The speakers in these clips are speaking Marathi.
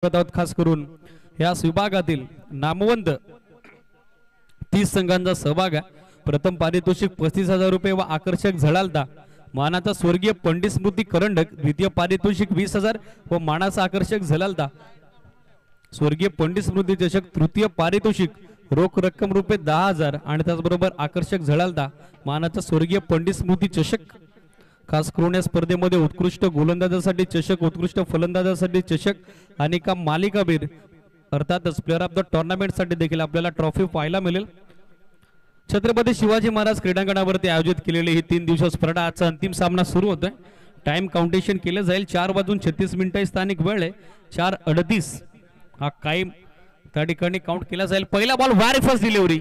खास करून या विभागातील नामवंत 30 संघांचा सहभाग आहे। प्रथम पारितोषिक 35,000 रुपये व आकर्षक झळालता मानाचा स्वर्गीय पंडित स्मृती करंडक, द्वितीय पारितोषिक 20,000 व मानाचा आकर्षक झळालता स्वर्गीय पंडित स्मृती चषक, तृतीय पारितोषिक रोख रक्कम रुपये 10,000 आणि त्याचबरोबर आकर्षक झळालता मानाचा स्वर्गीय पंडित स्मृती चषक। खास करून या स्पर्धेमध्ये उत्कृष्ट गोलंदाजासाठी चषक, उत्कृष्ट फलंदाजासाठी चषक आणि का मालिकावीर अर्थातच प्लेअर ऑफ द टुर्नामेंट साठी देखील आपल्याला ट्रॉफी पाहायला मिळेल। छत्रपती शिवाजी महाराज क्रीडांगणावरती आयोजित केलेली ही 3 दिवसीय स्पर्धा आजचा अंतिम सामना सुरू होतोय। टाइम काउंटेशन केलं जाईल 4:36 स्थानिक वेळ आहे। 4:38 हा टाइम त्या ठिकाणी काउंट केला जाईल। पहिला बॉल व्हेरी फर्स्ट डिलिव्हरी,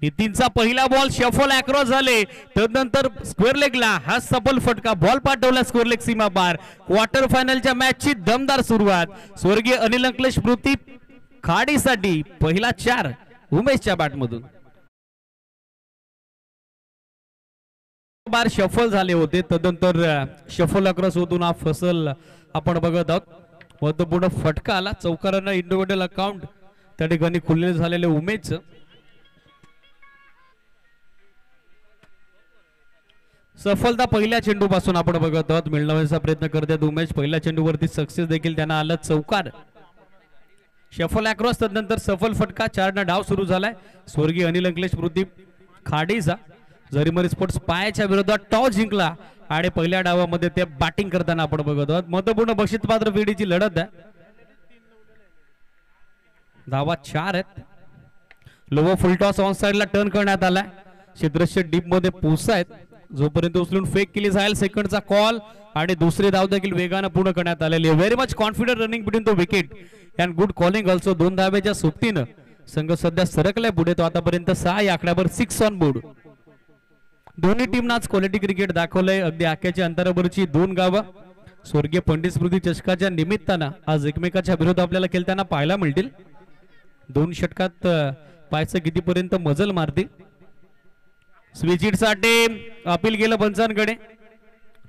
नितीनचा पहिला बॉल शफल अक्रॉस झाले, त्यानंतर स्क्वेअर लेगला हा सफल फटका, बॉल पाठवला स्क्वेअर लेग सीमा पार। क्वार्टर फायनलच्या मॅचची दमदार सुरुवात स्वर्गीय अनिल अंकलेश स्मृती खाडीसाठी पहिला 4 उमेशच्या बॅटमधून बार शफल झाले होते, तदनंतर शफल अक्रॉस होतून हा फसल आपण बघत आहोत। महत्वपूर्ण फटका आला, चौकारांना इंडिव्हिज्युअल अकाउंट त्या ठिकाणी खुलले झालेले उमेशचं सफलता पहिल्या चेंडूपासून आपण बघत आहोत मिळवण्याचा प्रयत्न करतात उमेश। पहिल्या चेंडूवरती सक्सेस देखील त्यांना आला चौकार, शफल अक्रॉस, त्यानंतर सफल फटका। 4 डाव सुरू झालाय स्वर्गीय अनिल अंकलेश स्मृती खाडीचा। जरीमरी स्पोर्ट्स पायाच्या विरोधात टॉस जिंकला आणि पहिल्या डावामध्ये ते बॅटिंग करताना आपण बघत आहोत। महत्वपूर्ण बक्षीसपात्र फेरीची लढत आहे, धावा 4 आहेत। लोवर फुल टॉस ऑन साइडला टर्न करण्यात आलाय, क्षेत्ररक्षक डीप मध्ये पोहोचतायत, जोपर्यंत उचलून फेक केली जाईल सेकंडचा कॉल आणि दुसरी धाव देखील वेगाने पूर्ण करण्यात आलेली आहे। Very much confident running between the wicket and good calling also. 2 धावेच्या सोबतीनं संघ सध्या सरकलाय पुढे, तो आतापर्यंत 6 या आकड्यावर 6 ऑन बोर्ड। दोन्ही टीमना आज क्वालिटी क्रिकेट दाखवलंय, अगदी आख्याच्या अंतरावरची 2 गावं स्वर्गीय पंडित स्मृती चषकाच्या निमित्तानं आज एकमेकाच्या विरोधात आपल्याला खेळताना पाहायला मिळतील। 2 षटकात पायचं कितीपर्यंत मजल मारतील। स्विचिट साठी अपील केलं पंचांकडे,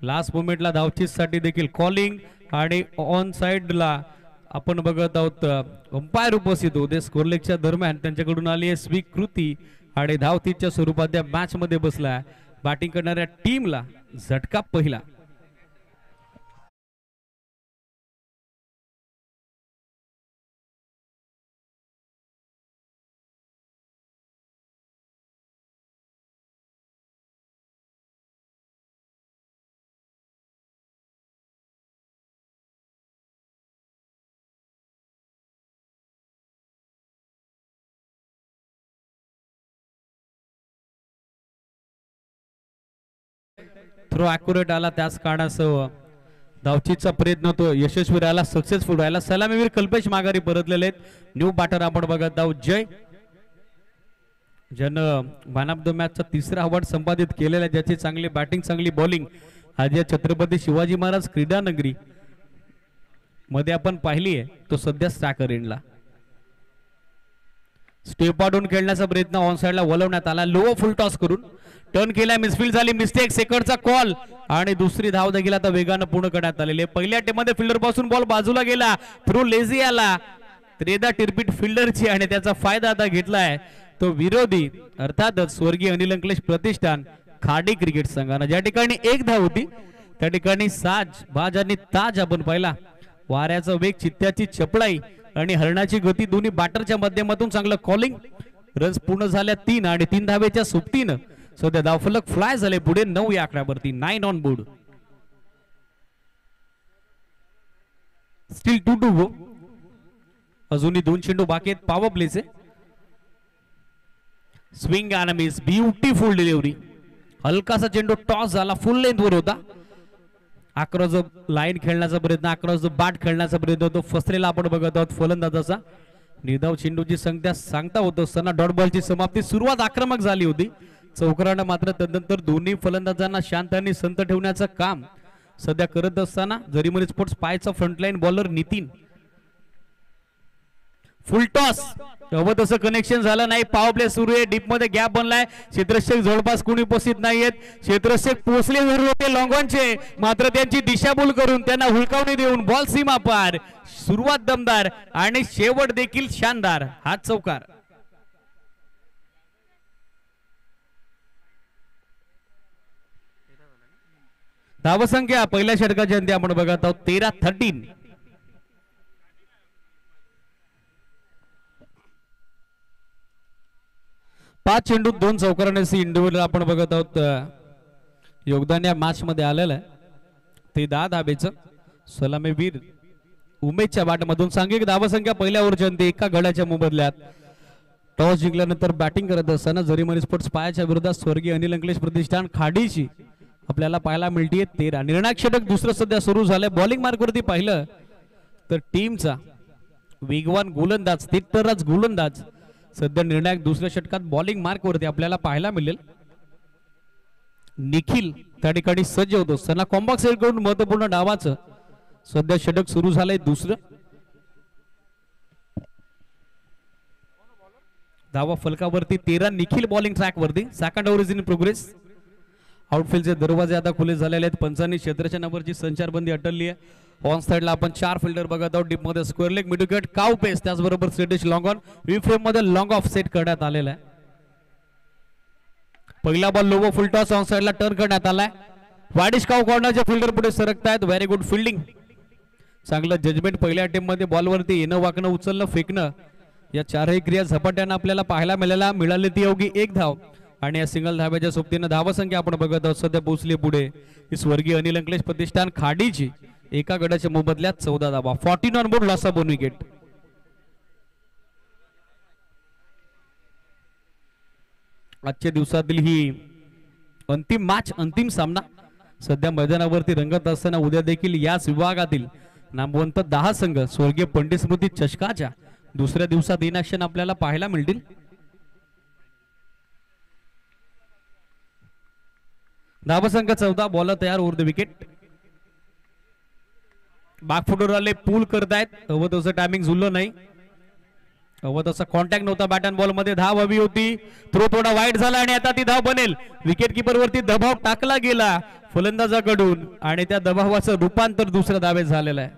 लास्ट मोमेंटला धावचीत साठी देखील कॉलिंग आणि ऑन साइडला आपण बघत आहोत अंपायर उपस्थित होते। स्कोरलेगच्या दरम्यान त्यांच्याकडून आली आहे स्वीकृती आणि धावतीच्या स्वरूपात या मॅच मध्ये बसला। बॅटिंग करणाऱ्या टीमला झटका पहिला। थ्रो ॲक्युरेट आला, त्याच कारणासह धावचीचा प्रयत्न तो यशस्वी राहिला, सक्सेसफुल राहिला। सलामीवीर कल्पेश माघारी परतलेले आहेत। न्यू बॅटर आपण बघत आहोत जय, ज्यानं मॅन ऑफ द मॅचचा 3रा अवॉर्ड संपादित केलेला आहे, ज्याची चांगली बॅटिंग चांगली बॉलिंग आज या छत्रपती शिवाजी महाराज क्रीडा नगरी मध्ये आपण पाहिली आहे। तो सध्या स्ट्रायकर एंडला स्टेप आउट खेळण्याचा प्रयत्न ऑन साइडला वळवण्यात आला, लोअर फुल टॉस करून टर्न केला, मिसफील्ड झाली, मिस्टेक, सेकंडचा कॉल आणि दुसरी धाव देखील आता वेगाने पूर्ण करण्यात आलेली आहे। पहिल्या टेमध्ये फिल्डर पासून बॉल बाजूला गेला, थ्रू लेझी आला, त्रेदा टिरपीट फिल्डरची आणि त्याचा फायदा आता घेतलाय तो विरोधी अर्थातच स्वर्गीय अनिल अंकलेश प्रतिष्ठान खाडी क्रिकेट संघानं। ज्या ठिकाणी 1 धाव होती त्या ठिकाणी साज बाज आणि ताज आपण पाहिला। वाऱ्याचा वेग, चित्त्याची चपळाई आणि हरणाची गती दोन्ही बॅटरच्या माध्यमातून चांगलं कॉलिंग। रन्स पूर्ण झाल्या 3 आणि 3 धावेच्या सोबतीनं सध्या धावफलक फ्लाय झाले पुढे 9 या आकड्यावरती 9 on board. Still 2 to go, अजूनही 2 चेंडू बाकी आहेत पॉवर प्लेचे। स्विंग आणि मिस, ब्युटिफुल डिलिव्हरी, हलकासा चेंडू टॉस झाला, फुल लेंथ वर होता। अक्रॉस लाईन खेळण्याचा प्रयत्न, अक्रॉस बॅट खेळण्याचा प्रयत्न तो फसलेला आपण बघत आहोत फलंदाजाचा। निर्धाव चेंडूची संख्या सांगता होत असताना डॉट बॉलची समाप्ती, सुरुवात आक्रमक झाली होती चौकारांना, मात्र तदनंतर दोन्ही फलंदाजांना शांत आणि संत ठेवण्याचं काम सध्या करत असताना जरीमरी स्पोर्ट्स पायचा frontline bowler Nitin full toss हवं तसं कनेक्शन झालं नाही. पॉवर प्ले सुरू आहे. डीप मध्ये गॅप बनलाय. क्षेत्ररक्षक जवळपास कोणी उपस्थित नाहीयेत. क्षेत्ररक्षक पोहोचले जरूर होते लॉंगॉनचे, मात्र त्यांची दिशाभूल करून त्यांना हुलकावणी देऊन बॉल सीमा पार. सुरुवात दमदार आणि शेवट देखील शानदार. हात चौकार. धावसंख्या पहिल्या षटकाची अंती आपण बघत आहोत 13-13. 5 चेंडू 2 चौकाराने इंडिव्हिज्युअल आपण बघत आहोत. योगदान या मॅच मध्ये आलेलं आहे ते 10 धाबेचं. सलामीवीर उमेशच्या बॅटमधून सांघिक धावसंख्या पहिल्या ओव्हरच्या अंती एका गड्याच्या मोबदल्यात. टॉस जिंकल्यानंतर बॅटिंग करत असताना जरीमनी स्पोर्ट्स पायाच्या विरोधात स्वर्गीय अनिल अंकलेश प्रतिष्ठान खाडीची आपल्याला पाहायला मिळतीये 13. निर्णायक षटक दुसरं सध्या सुरू झालंय. बॉलिंग मार्कवरती पाहिलं तर टीमचा वेगवान गोलंदाज तिट्टराज गोलंदाज सध्या निर्णायक दुसऱ्या षटकात बॉलिंग मार्कवरती आपल्याला पाहायला मिळेल. निखिल त्या ठिकाणी सज्ज होतो. सना कॉम्बॉक्स कडून महत्वपूर्ण डावाचं सध्या षटक सुरू झालंय दुसरं. धावा फलकावरती 13. निखिल बॉलिंग ट्रॅक वरती. Second over is in progress. आउटफील्डचे दरवाजे आता खुले झालेले आहेत. पंचांनी क्षेत्राच्या नंबरची संचारबंदी अटलली आहे. ऑन साइडला आपण 4 फिल्डर बघत आहोत. डीप मध्ये स्क्वेअर लेग, मिड विकेट, काव पेस, त्याचबरोबर straightish long on. V frame मध्ये लॉंग ऑफ सेट करण्यात आलेला आहे. पहिला बॉल लोवो फुल टॉस ऑन साइडला टर्न करण्यात आलाय. वाडिश काव कॉर्नरच्या फिल्डर पुढे सरकतायत. Very good fielding. चांगलं जजमेंट पहिल्या अटेम्प्ट मध्ये बॉलवरती येणं, वाकणं, उचलणं, फेकणं या चारही क्रिया झपाट्यानं आपल्याला पाहायला मिळाली. ती योगी 1 धाव आणि या सिंगल धाब्याच्या सोबतीनं धावसंख्या आपण बघत आहोत सध्या पोहोचली पुढे ही स्वर्गीय अनिल अंकलेश प्रतिष्ठान खाडीची एका गड्याच्या मोबदल्यात 14 धावा. 14 on board, loss of 1 wicket. आजच्या दिवसातील ही अंतिम मॅच, अंतिम सामना सध्या मैदानावरती रंगत असताना उद्या देखील याच विभागातील नामवंत 10 संघ स्वर्गीय पंडित स्मृती चषकाच्या दुसऱ्या दिवसात इन ऍक्शन आपल्याला पाहायला मिळतील. धावसंख्या 14. बॉलर तयार. Over the wicket. बॅकफुटवर आले, पूल करतायत. हवं तसं टायमिंग झुललं नाही. हवं तसा कॉन्टॅक्ट नव्हता बॅट अँड बॉल मध्ये. धाव हवी होती. थ्रो थोडा वाईट झाला आणि आता ती धाव बनेल. विकेट किपर वरती दबाव टाकला गेला फलंदाजाकडून आणि त्या दबावाचं रूपांतर दुसऱ्या धावेत झालेलं आहे.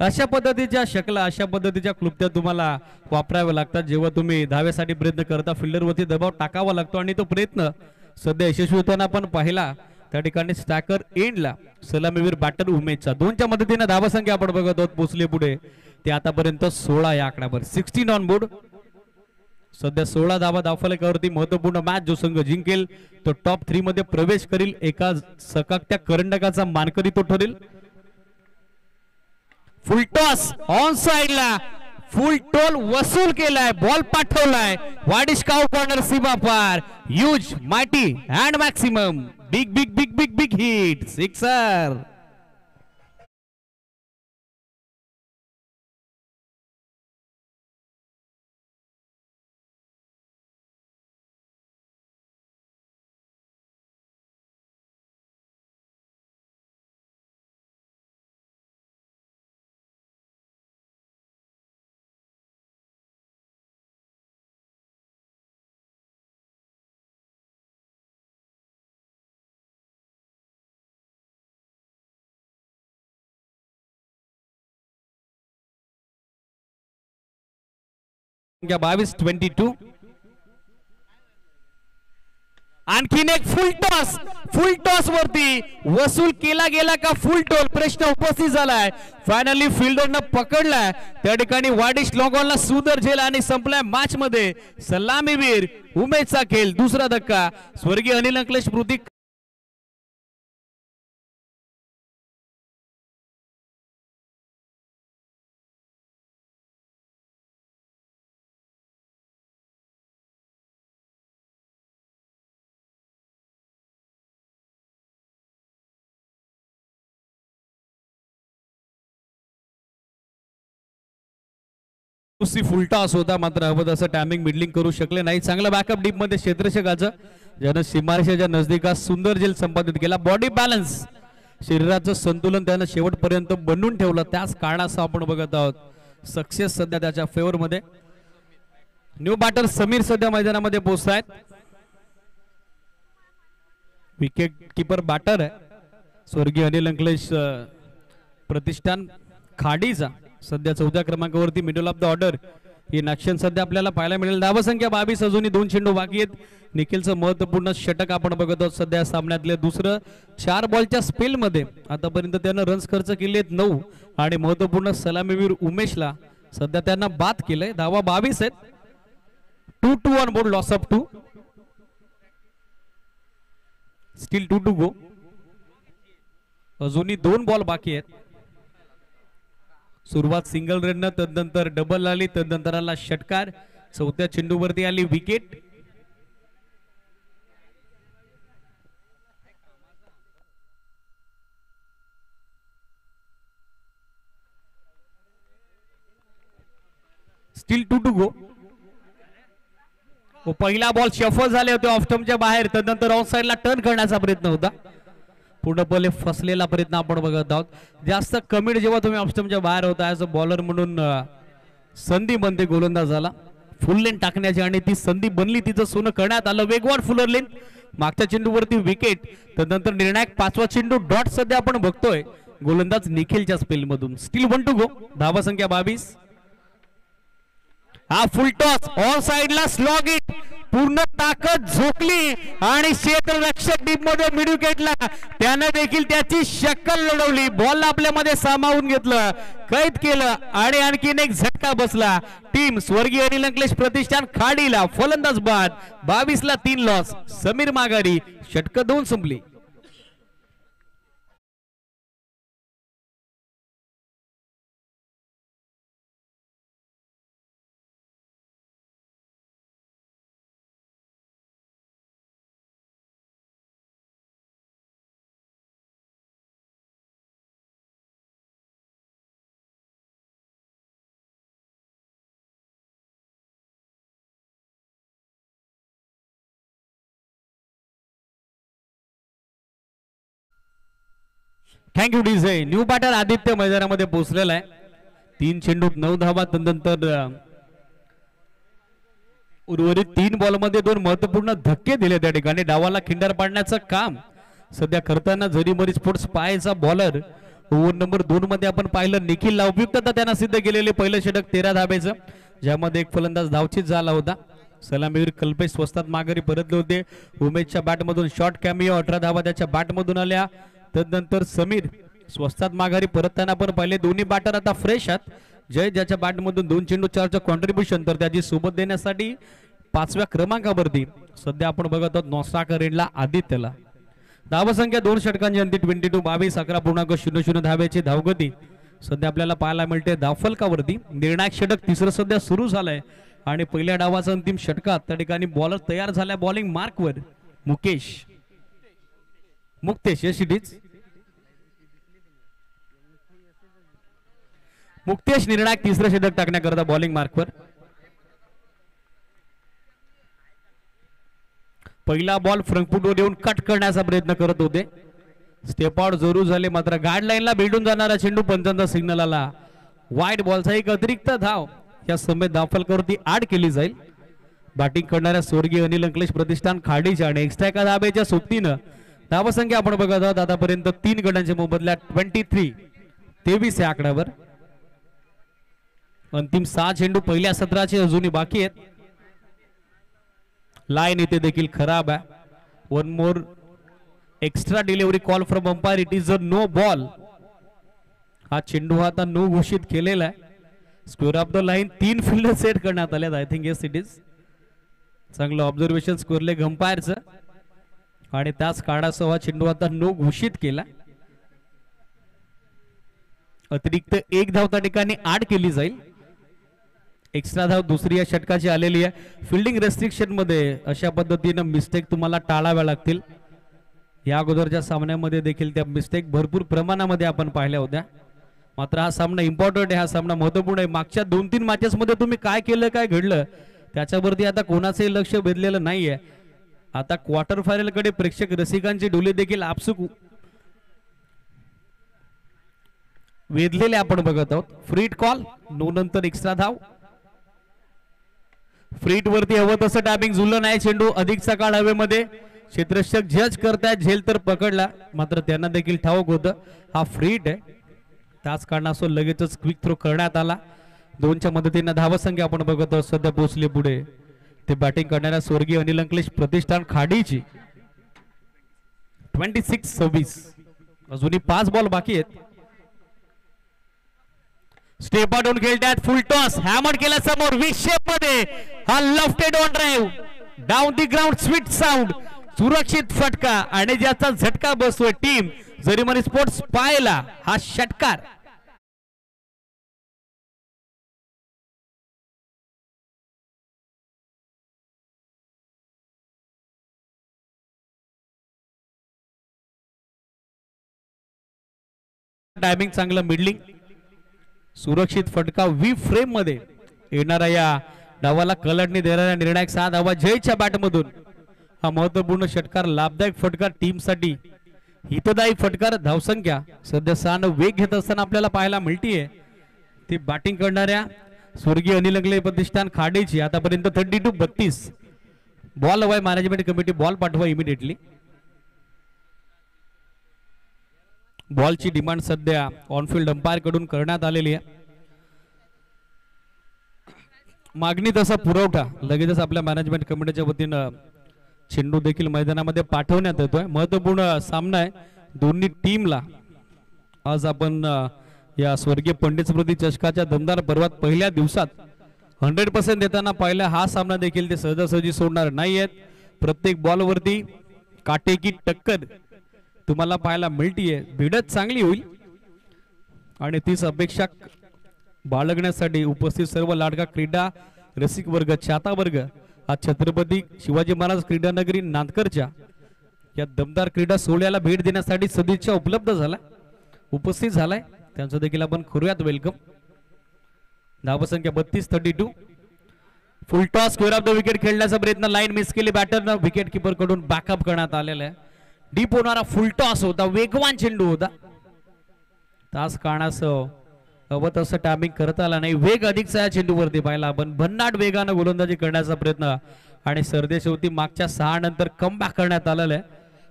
अशा पद्धतीच्या शकला, अशा पद्धतीच्या क्लुप्त्या तुम्हाला वापराव्या लागतात जेव्हा तुम्ही धावेसाठी प्रयत्न करता. फिल्डर वरती दबाव टाकावा लागतो आणि तो प्रयत्न सध्या यशस्वी होताना आपण पाहिला. त्या ठिकाणी स्टॅकर एंडला सलामीवीर बॅटर उमेशचा 2च्या मदतीने धावसंख्या आपण बघत आहोत पोहोचले पुढे ते आतापर्यंत 16 या आकड्यावर. 16 ऑन बोर्ड. सध्या 16 धावा धावफलकावरती. महत्वपूर्ण मॅच जो संघ जिंकेल तो टॉप 3 मध्ये प्रवेश करील. एका सकाकत्या करंडकाचा मानकरी तो ठरेल. फुल टॉस ऑन साइडला फुल टोल वसूल केलाय. बॉल पाठवलाय. वाडिश काव कॉर्नर सीमा पार. Huge, mighty and maximum. Big big big big big hit. Sixer. या 22-22. आणखीन एक फुल टॉस. फुल टॉस वरती वसूल केला गेला का फुल टोल, प्रश्न उपस्थित झालाय. फायनली फिल्डरनं पकडलाय. त्या ठिकाणी वाडिश लॉंगॉनला सुंदर झेल आणि संपलाय मॅच मध्ये सलामीवीर उमेशचा खेळ. दुसरा धक्का स्वर्गीय अनिल अंकलेश स्मृती फुल टॉस होता, मात्र हवं तसं टायमिंग मिडलिंग करू शकले नाही. चांगला बॅकअप डीप मध्ये क्षेत्ररक्षकाचं ज्यानं सीमारेषेच्या नजदीकात सुंदर झेल संपादित केला. बॉडी बॅलन्स, शरीराचं संतुलन त्यानं शेवटपर्यंत बनवून ठेवलं. त्याच कारणासह आपण बघत आहोत सक्सेस सध्या त्याच्या फेवर मध्ये. न्यू बॅटर समीर सध्या मैदानामध्ये पोहोचतायत. विकेट कीपर बॅटर आहे स्वर्गीय अनिल अंकलेश प्रतिष्ठान खाडीचा. सध्या 4थ्या क्रमांकावरती मिडल ऑफ द ऑर्डर ही नक्षन सध्या आपल्याला पाहायला मिळेल. धावसंख्या 22, अजूनही 2 चेंडू बाकी आहेत. निखिलचं महत्वपूर्ण षटक आपण बघत आहोत सध्या सामन्यातले दुसरं. 4 बॉलच्या स्पेल मध्ये आतापर्यंत त्यानं रन्स खर्च केले आहेत 9 आणि महत्वपूर्ण सलामीवीर उमेशला सध्या त्यांना बाद केलंय. धावा 22 आहेत. 2-2 on board, loss of 2. Still 2 to go. अजूनही 2 बॉल बाकी आहेत. सुरुवात सिंगल रन, तदनंतर डबल आली, तदनंतर आला षटकार. 4थ्या चेंडूवरती आली विकेट. स्टील 2 टू गो. पहिला बॉल शफल झाले होते ऑफ स्टंपच्या बाहेर, तदनंतर ऑफ साइडला टर्न करण्याचा प्रयत्न होता. पूर्णपणे फसलेला प्रयत्न आपण बघत आहोत. जास्त कमी जेव्हा तुम्ही ऑफ स्टंपच्या बाहेर होता ऍज अ बॉलर म्हणून संधी बनते गोलंदाजाला फुल लेन टाकण्याची आणि ती संधी बनली, तिचं सोनं करण्यात आलं. वेगवान फुलर लेन, मागच्या चेंडूवरती विकेट. तदनंतर निर्णायक 5वा चेंडू डॉट सध्या आपण बघतोय गोलंदाज निखिलच्या स्पेल मधून. Still 1 to go. धावा संख्या 22. हा फुल टॉस ऑन साइडला स्लॉग इट, पूर्ण ताकद झोकली आणि क्षेत्ररक्षक डीप मध्ये मिड विकेटला त्याने देखील त्याची शक्कल लढवली. बॉल आपल्यामध्ये सामावून घेतलं, कैद केलं आणि आणखीन एक झटका बसला. टीम स्वर्गीय अनिल अंकलेश प्रतिष्ठान खाडीला फलंदाज बाद. 22 ला 3 लॉस. समीर माघारी. षटक 2 संपली. Thank you DJ. New batter Aditya मैदानामध्ये पोहोचलेला आहे. 3 चेंडूत 9 धावा. तदनंतर उर्वरित 3 बॉलमध्ये 2 महत्वपूर्ण धक्के दिले. त्या ठिकाणी डावाला खिंडार पाडण्याचं काम सध्या करताना झरीमरी स्पोर्ट्स पायचा बॉलर ओव्हर नंबर 2 मध्ये आपण पाहिलं निखिलला उपयुक्तता त्यांना सिद्ध केलेले. पहिलं षटक 13 धाब्याचं, ज्यामध्ये एक फलंदाज धावचीत झाला होता. सलामीवीर कल्पेश स्वस्तात माघारी परतले होते. उमेशच्या बॅटमधून शॉर्ट कॅमिओ 18 धावा त्याच्या बॅटमधून आल्या. तदनंतर समीर स्वस्तात माघारी परतताना पण पाहिले. दोन्ही बॅटर आता फ्रेश आहेत. जय ज्याच्या बॅटमधून 2 चेंडू 4चं कॉन्ट्रीब्युशन, तर त्याची सोबत देण्यासाठी 5व्या क्रमांकावरती सध्या आपण बघत आहोत नॉस्टाकर एंडला आदित्यला. धावसंख्या 2 षटकांची अंती 22-22, 11.00 धाब्याची धावगती सध्या आपल्याला पाहायला मिळते धावफलकावरती. निर्णायक षटक 3रं सध्या सुरू झालंय आणि पहिल्या डावाचा अंतिम षटकात त्या ठिकाणी बॉलर तयार झालाय. बॉलिंग मार्कवर Muktesh. Yes it is Muktesh निर्णायक 3रं षटक टाकण्याकरता बॉलिंग मार्कवर. पहिला बॉल फ्रंटफुटवर येऊन कट करण्याचा प्रयत्न करत होते. स्टेप आउट जरूर झाले, मात्र गाईडलाईनला भेटून जाणारा चेंडू पंचांचा सिग्नल आला. वाईट बॉलचा एक अतिरिक्त धाव या समेत धावफलकावरती ऍड केली जाईल. बॅटिंग करणाऱ्या स्वर्गीय अनिल अंकलेश प्रतिष्ठान खाडीच्या आणि एक्स्ट्रा एका धाब्याच्या सोबतीनं धावसंख्या आपण बघत आहोत आतापर्यंत 3 गटांच्या मोबदल्यात 23 या आकड्यावर. अंतिम 6 चेंडू पहिल्या सत्राचे अजूनही बाकी आहेत. लाईन इथे देखील खराब आहे. 1 more extra delivery call from umpire. It is a no ball. हा चेंडू आता नो घोषित केलेला आहे. Square of the line 3 fielder set करण्यात आले. I think yes it is. चांगलं ऑब्झर्वेशन स्कोअर लेग अंपायरचं आणि त्याच काढासह चेंडू आता नो घोषित केला. अतिरिक्त 1 धाव त्या ठिकाणी ऍड केली जाईल. एक्स्ट्रा धाव दुसरी या षटकाची आलेली आहे. फिल्डिंग रेस्ट्रिक्शन मध्ये अशा पद्धतीनं मिस्टेक तुम्हाला टाळाव्या लागतील. या अगोदरच्या सामन्यामध्ये देखील त्या मिस्टेक भरपूर प्रमाणामध्ये आपण पाहिल्या होत्या. मात्र हा सामना इम्पॉर्टंट आहे, हा सामना महत्वपूर्ण आहे. मागच्या 2-3 मॅचेस मध्ये तुम्ही काय केलं काय घडलं त्याच्यावरती आता कोणाचंही लक्ष वेधलेलं नाहीये. आता क्वार्टर फायनल कडे प्रेक्षक रसिकांची डोले देखील आपसुक वेधलेले आपण बघत आहोत. फ्री हिट कॉल नो नंतर एक्स्ट्रा धाव. फ्रीट वरती हवं तसं टॅपिंग झुललं नाही. चेंडू अधिकचा काळ हवेमध्ये. क्षेत्ररक्षक जज करतायत. झेल तर पकडला, मात्र त्यांना देखील ठाऊक होतं हा फ्रीट आहे. त्याच कारणासो लगेचच क्विक थ्रो करण्यात आला. 2च्या मदतीने धावसंख्या आपण बघत आहोत सध्या पोहोचली पुढे. ते बॅटिंग करणाऱ्या स्वर्गीय अनिल अंकलेश प्रतिष्ठान खाडीची 26-26. अजूनही 5 बॉल बाकी आहेत. स्टेप आउट खेळतात. फुल टॉस हॅमर केला समोर वी शेप मध्ये. हा lofted on drive down the ground. Sweet sound. सुरक्षित फटका आणि ज्याचा झटका बसतोय टीम जरीमनी स्पोर्ट्स पायला हा षटकार. टायमिंग चांगलं मिडलिंग. सुरक्षित फटका वी फ्रेम मध्ये येणारा या डावाला कलडणी देणाऱ्या निर्णायक 6 धावा जयच्या बॅटमधून. हा महत्वपूर्ण षटकार लाभदायक फटकार टीमसाठी. हितदायी फटकार. धावसंख्या सध्या 6 वेग घेत असताना आपल्याला पाहायला मिळतीये. ती बॅटिंग करणाऱ्या स्वर्गीय अनिल अंकलेश प्रतिष्ठान खाडीची आतापर्यंत 32-32. बॉल हवाय मॅनेजमेंट कमिटी बॉल पाठवा इमिडिएटली. बॉलची डिमांड सध्या ऑनफिल्ड अंपायर कडून करण्यात आलेली आहे. मागणी तसा पुरवठा लगेचच आपल्या मॅनेजमेंट कमिटीच्या वतीनं चेंडू देखील मैदानामध्ये पाठवण्यात येतोय. महत्वपूर्ण सामना आहे दोन्ही टीमला. आज आपण या स्वर्गीय पंडित स्मृती चषकाच्या दमदार पर्वात पहिल्या दिवसात 100% देताना पाहिला. हा सामना देखील ते सहजासहजी सोडणार नाहीयेत. प्रत्येक बॉलवरती काटेकी टक्कर तुम्हाला पाहायला मिळतीये. भिडत चांगली होईल आणि तीच अपेक्षा बाळगण्यासाठी उपस्थित सर्व लाडका क्रीडा रसिक वर्ग चाहता वर्ग हा छत्रपती शिवाजी महाराज क्रीडा नगरी नांदकरच्या या दमदार क्रीडा सोहळ्याला भेट देण्यासाठी सदिच्छा उपलब्ध झाला उपस्थित झालाय. त्यांचं देखील आपण करूयात वेलकम. धावसंख्या 32-32. फुल toss square of the wicket खेळण्याचा प्रयत्न. लाईन मिस केली बॅटरनं. विकेट किपर कडून बॅकअप करण्यात आलेला आहे. डीप होणारा फुल टॉस होता. वेगवान चेंडू होता. तास कारणासह हवं तसं टायमिंग करता आला नाही. वेग अधिकचा या चेंडूवरती पाहिला आपण. भन्नाट वेगानं गोलंदाजी करण्याचा प्रयत्न आणि सरदेशेवती मागच्या 6 नंतर कमबॅक करण्यात आलेला आहे.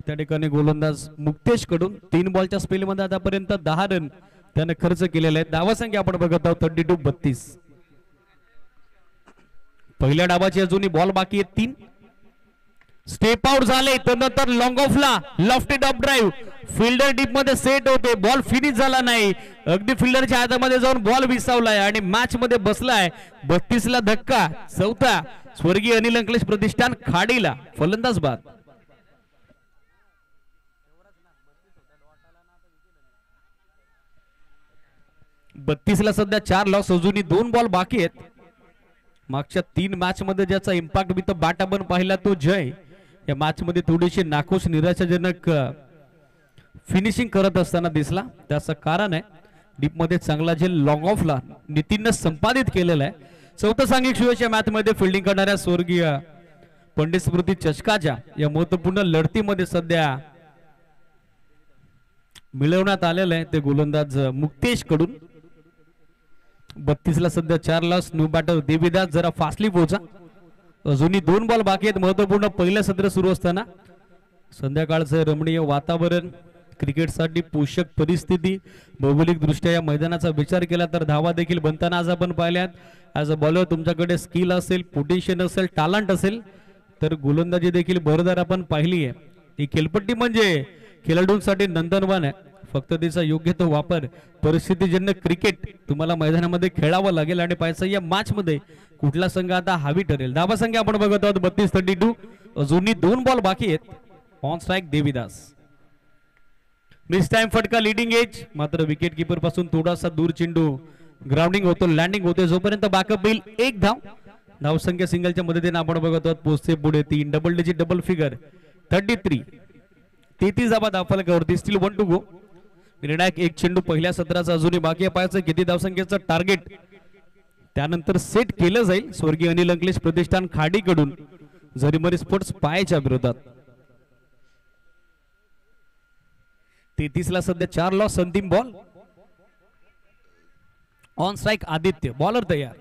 त्या ठिकाणी गोलंदाज मुक्तेश कडून 3 बॉलच्या स्पेलमध्ये आतापर्यंत 10 रन त्याने खर्च केलेले आहेत. धावसंख्या आपण बघत आहोत 32-32. पहिल्या डावाची अजूनही बॉल बाकी आहेत 3. स्टेप आउट झाले त्यानंतर लॉंग ऑफला lofted up drive. Fielder deep मध्ये सेट होते. बॉल फिनिश झाला नाही. अगदी फिल्डरच्या हातामध्ये जाऊन बॉल विसावलाय आणि मॅच मध्ये बसलाय. 32 ला धक्का. चौथा स्वर्गीय अनिल अंकलेश प्रतिष्ठान खाडीला. फलंदाज बाद. ला सध्या 4 लॉस. अजूनही 2 बॉल बाकी आहेत. मागच्या 3 मॅच मध्ये ज्याचा इम्पॅक्ट मी तर बॅट आपण पाहिला तो जय या मॅच मध्ये थोडीशी नाखुश निराशाजनक फिनिशिंग करत असताना दिसला. त्याचं कारण आहे डीप मध्ये चांगला जे लॉंग ऑफला नितीनने संपादित केलेला आहे. चौथा सांघिक शुभेच्छा मॅच मध्ये फिल्डिंग करणाऱ्या स्वर्गीय पंडित स्मृती चषकाच्या या महत्वपूर्ण लढतीमध्ये सध्या मिळवण्यात आलेलं आहे ते गोलंदाज मुक्तेश कडून. 32 ला सध्या 4 लॉस. न्यू बॅटर देवीदास जरा फास्टली पोहोचा. अजूनही 2 बॉल बाकी आहेत. महत्वपूर्ण पहिलं सत्र सुरू असताना संध्याकाळचं रमणीय वातावरण क्रिकेटसाठी पोषक परिस्थिती भौगोलिक दृष्ट्या या मैदानाचा विचार केला तर धावा देखील बनताना आज आपण पाहिल्यात. ॲज अ बॉलर तुमच्याकडे स्किल असेल पोटेन्शियल असेल टॅलेंट असेल तर गोलंदाजी देखील भरदार आपण पाहिली आहे. ही खेळपट्टी म्हणजे खेळाडूंसाठी नंदनवन आहे. फक्त तिचा योग्य तो वापर परिस्थितीजन्य क्रिकेट तुम्हाला मैदानामध्ये खेळावं लागेल आणि पाहायचं या मॅच मध्ये कुठला संघ आता हावी ठरेल. धावा संख्या आपण बघत आहोत 32-32. अजूनही 2 बॉल बाकी आहेत. On strike Devidas. Miss time फटका लीडिंग एज. मात्र विकेट कीपर पासून थोडासा दूर चेंडू ग्राउंडिंग होतो लँडिंग होते. जोपर्यंत बॅकअप येईल 1 धाव. धावसंख्या सिंगलच्या मदतीने आपण बघत आहोत पोहोचते पुढे 3 डबल डिजिट डबल फिगर 33. 33 धावा धावफलकावरती. स्टील 1 टू गो. निर्णायक 1 चेंडू पहिल्या सत्राचा अजूनही बाकी आहे. पाहायचं किती धावसंख्येचं टार्गेट त्यानंतर सेट केलं जाईल स्वर्गीय अनिल अंकलेश प्रतिष्ठान खाडी कडून झरीमरी स्पोर्ट्स पायच्या विरोधात. 33 ला सध्या 4 लॉस. अंतिम ball on strike Aditya, bowler तयार.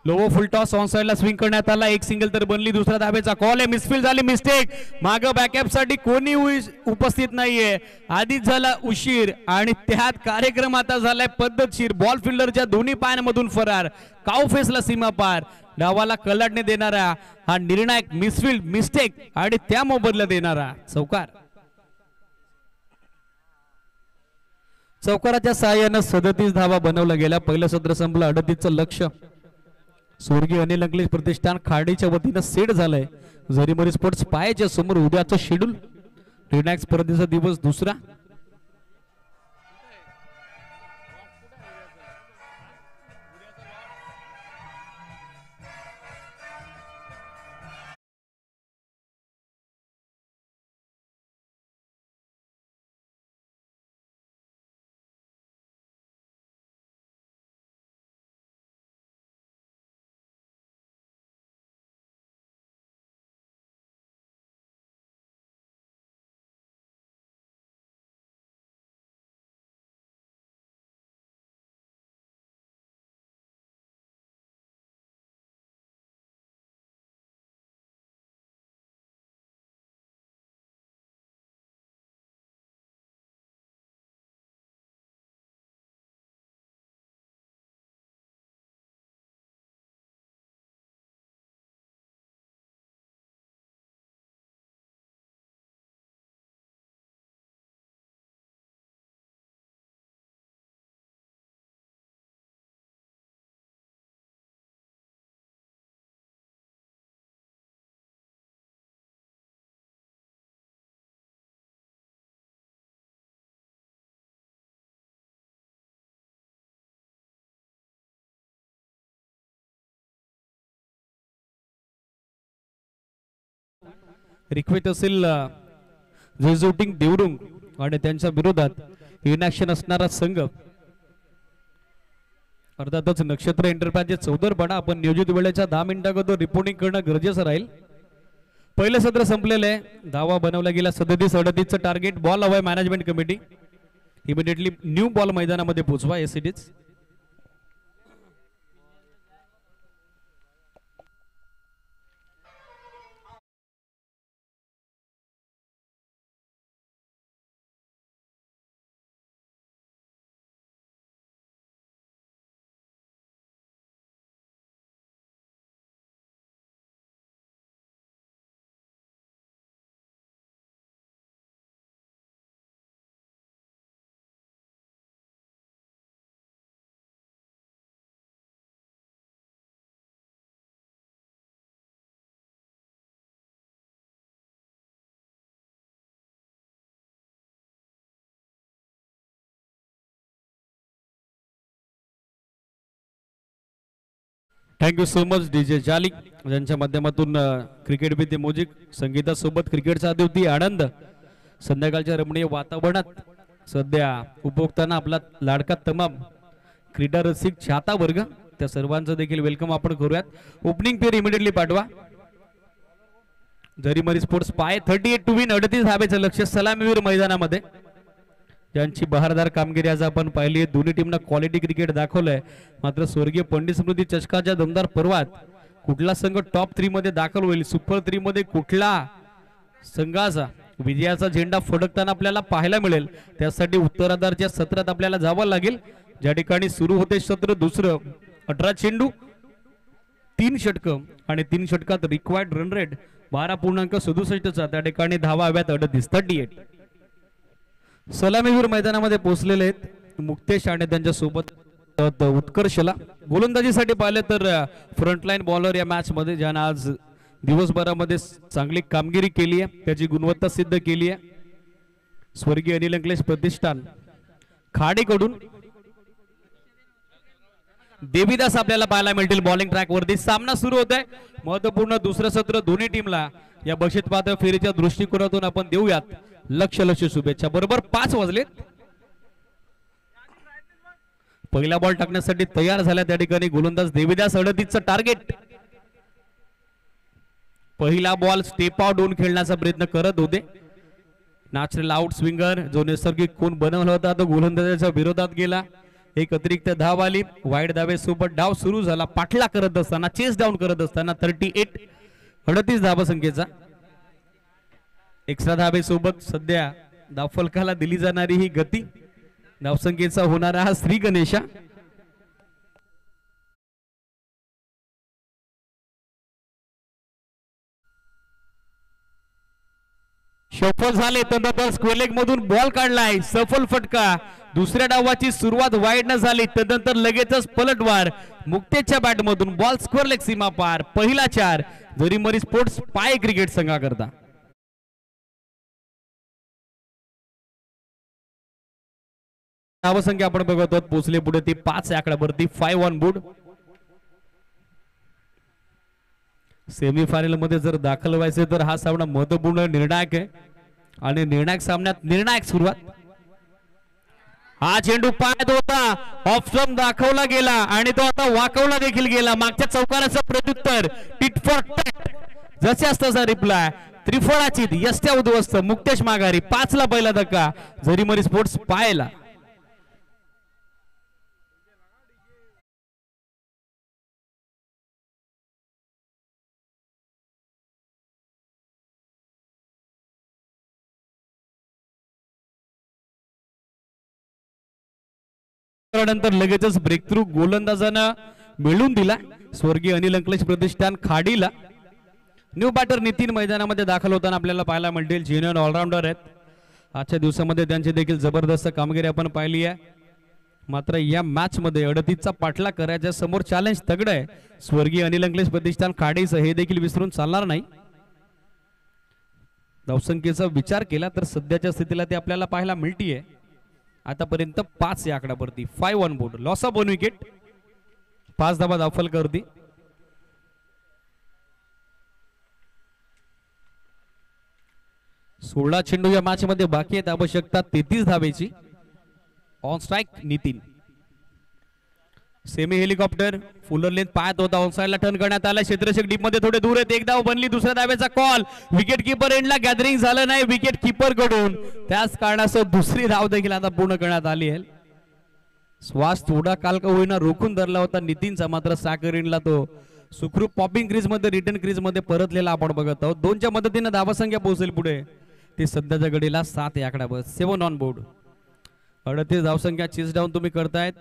लोवो फुल टॉस ऑन साइडला स्विंग करण्यात आला. एक सिंगल तर बनली. दुसरा धाब्याचा कॉल आहे. मिसफील्ड झाली. मिस्टेक. माग बॅकअप साठी कोणी उपस्थित नाहीये. आधीच झाला उशीर आणि त्यात कार्यक्रम आता झालाय पद्धतशीर. बॉल फिल्डरच्या दोन्ही पायांमधून फरार. काउ फेसला सीमा पार. डावाला कलाटणे देणारा हा निर्णायक मिसफील्ड, मिस्टेक आणि त्या मोबदला देणारा चौकार. चौकाराच्या सहाय्यानं 37 धावा बनवल्या गेल्या. पहिलं सत्र संपलं. 38चं लक्ष स्वर्गीय अनिल अंकलेश प्रतिष्ठान खाडीच्या वतीनं सेट झालंय. झरीमरी स्पोर्ट्स पायाच्या समोर उद्याचं शेड्यूल. रिलॅक्स स्पर्धेचा दिवस दुसरा. रिक्वेस्ट असेल झेझोटिंग देवरुंग आणि त्यांच्या विरोधात इनॅक्शन असणारा संघ. अर्थातच नक्षत्र एंटरप्राइजेस चौदरपाडा. आपण नियोजित वेळेच्या 10 मिनिटांअगोदर रिपोर्टिंग करणं गरजेचं राहील. पहिलं सत्र संपलेलं आहे. धावा बनवल्या गेल्या 37-38चं टार्गेट. बॉल हवाय management committee. Immediately new ball मैदानामध्ये पोहोचवा. एसीडीच थँक्यू सो मच डीजे जाली ज्यांच्या माध्यमातून क्रिकेट विथ मोजिक संगीतासोबत क्रिकेटचा आदिवती आनंद. संध्याकाळच्या रमणीय वातावरणात सध्या उपभोगताना आपला लाडका तमाम क्रीडा रसिक चाहता वर्ग त्या सर्वांचं देखील वेलकम आपण करूयात. ओपनिंग पेअर इमिडिएटली पाठवा. झरीमरी स्पोर्ट्स पाय 38 टू विन. 38 धाब्याचं लक्ष सलामीवीर मैदानामध्ये ज्यांची बहारदार कामगिरी आज आपण पाहिली. दोन्ही टीमना क्वालिटी क्रिकेट दाखवलंय. मात्र स्वर्गीय पंडित स्मृती चषकाच्या दमदार पर्वात कुठला संघ टॉप 3 मध्ये दाखल होईल, सुपर 3 मध्ये कुठला संघाचा विजयाचा झेंडा फडकताना आपल्याला पाहायला मिळेल, त्यासाठी उत्तरार्धाच्या सत्रात आपल्याला जावं लागेल. ज्या ठिकाणी सुरू होते सत्र दुसरं. 18 चेंडू 3 षटकं आणि 3 षटकात रिक्वायर्ड रन रेट 12.67चा. त्या ठिकाणी धावा हव्यात 38. सलामीवीर मैदानामध्ये पोहोचलेले आहेत मुक्तेश आणि त्यांच्या सोबत उत्कर्षला. गोलंदाजीसाठी पाहिले तर फ्रंटलाईन बॉलर या मॅच मध्ये ज्यानं आज दिवसभरामध्ये चांगली कामगिरी केली आहे, त्याची गुणवत्ता सिद्ध केली आहे. स्वर्गीय अनिल अंकलेश प्रतिष्ठान खाडीकडून देवीदास आपल्याला पाहायला मिळतील बॉलिंग ट्रॅक वरती. सामना सुरू होत आहे. महत्वपूर्ण दुसरं सत्र दोन्ही टीमला या बक्षीस पात्र फेरीच्या दृष्टिकोनातून आपण देऊयात लक्ष शुभेच्छा. बरोबर 5 वाजलेत. पहिला बॉल टाकण्यासाठी तयार झाला त्या ठिकाणी गोलंदाज देवीदास. 38चं टार्गेट. पहिला बॉल स्टेप आउट होऊन खेळण्याचा प्रयत्न करत होते. नॅचरल आउट स्विंगर जो नैसर्गिक कोण बनवला होता तो गोलंदाजाच्या विरोधात गेला. एक अतिरिक्त धाव आली. वाईट धावे सोबत डाव सुरू झाला. पाठला करत असताना, चेस डाऊन करत असताना 38 धावसंख्येचा. एक्स्ट्रा धावे सोबत सध्या धावफलकाला दिली जाणारी ही गती, धावसंख्येचा होणारा हा श्री गणेशा. सफल झाले तदनंतर स्क्वेअर लेग मधून बॉल काढलाय. सफल फटका. दुसऱ्या डावाची सुरुवात वाईट न झाली तदनंतर लगेचच पलटवार. मुक्तेच्या बॅट मधून बॉल स्क्वेअर लेग सीमा पार. पहिला 4 झरीमरी स्पोर्ट्स पाय क्रिकेट संघाकरता. धावसंख्या आपण बघत आहोत पोहोचले पुढे ती 5 आकड्यावरती. 5 ऑन बोर्ड. सेमीफायनल मध्ये जर दाखल व्हायचे तर हा सामना महत्वपूर्ण निर्णायक आहे आणि निर्णायक सामन्यात निर्णायक सुरुवात. हा चेंडू पायात होता. ऑफ स्टंप दाखवला गेला आणि तो आता वाकवला देखील गेला. मागच्या चौकाराचं प्रत्युत्तर टिट फॉर टॅट. जसे असताचा रिप्लाय. त्रिफळाची यष्ट्या उद्ध्वस्त. मुक्तेश माघारी. 5 ला पहिला धक्का. झरीमरी स्पोर्ट्स पायला. नंतर लगेचच ब्रेक थ्रू गोलंदाजानं मिळून दिला. स्वर्गीय अनिल अंकलेश प्रतिष्ठान खाडीला. न्यू बॅटर नितीन मैदानामध्ये दाखल होताना आपल्याला पाहायला मिळतील. ज्युनियर ऑलराऊंडर आहेत. आजच्या दिवसामध्ये त्यांची देखील जबरदस्त कामगिरी आपण पाहिली आहे. मात्र या मॅच मध्ये 38चा पाठला करायच्या समोर चॅलेंज तगड आहे. स्वर्गीय अनिल अंकलेश प्रतिष्ठान खाडीचं हे देखील विसरून चालणार नाही. धावसंख्येचा विचार केला तर सध्याच्या स्थितीला ते आपल्याला पाहायला मिळतीये. आतापर्यंत 5 या आकड्यावरती. 5 on board. Loss of 1 wicket. 5 धावा धावफलकावरती. 16 चेंडू या मॅच मध्ये बाकी आहेत. आवश्यकता 33 धावेची. On strike Nitin. Semi helicopter fuller length पायात होता. ऑन साइडला टर्न करण्यात आला. क्षेत्ररक्षक डीप मध्ये थोडे दूर आहेत. एक धाव बनली. दुसऱ्या धावेचा कॉल. विकेट किपर एंडला गॅदरिंग झालं नाही विकेट किपर कडून. त्याच कारणासह दुसरी धाव देखील आता पूर्ण करण्यात आली आहे. श्वास थोडा काल का होईना रोखून धरला होता नितीनचा. मात्र साकर एंडला तो सुखरूप पॉपिंग क्रीज मध्ये रिटर्न क्रीज मध्ये परतलेला आपण बघत आहोत. 2च्या मदतीने धावसंख्या पोहोचेल पुढे. ते सध्याच्या घडीला 7 या आकड्यावर. 7 ऑन बोर्ड. 38 धावसंख्या. चेस डाऊन तुम्ही करतायत.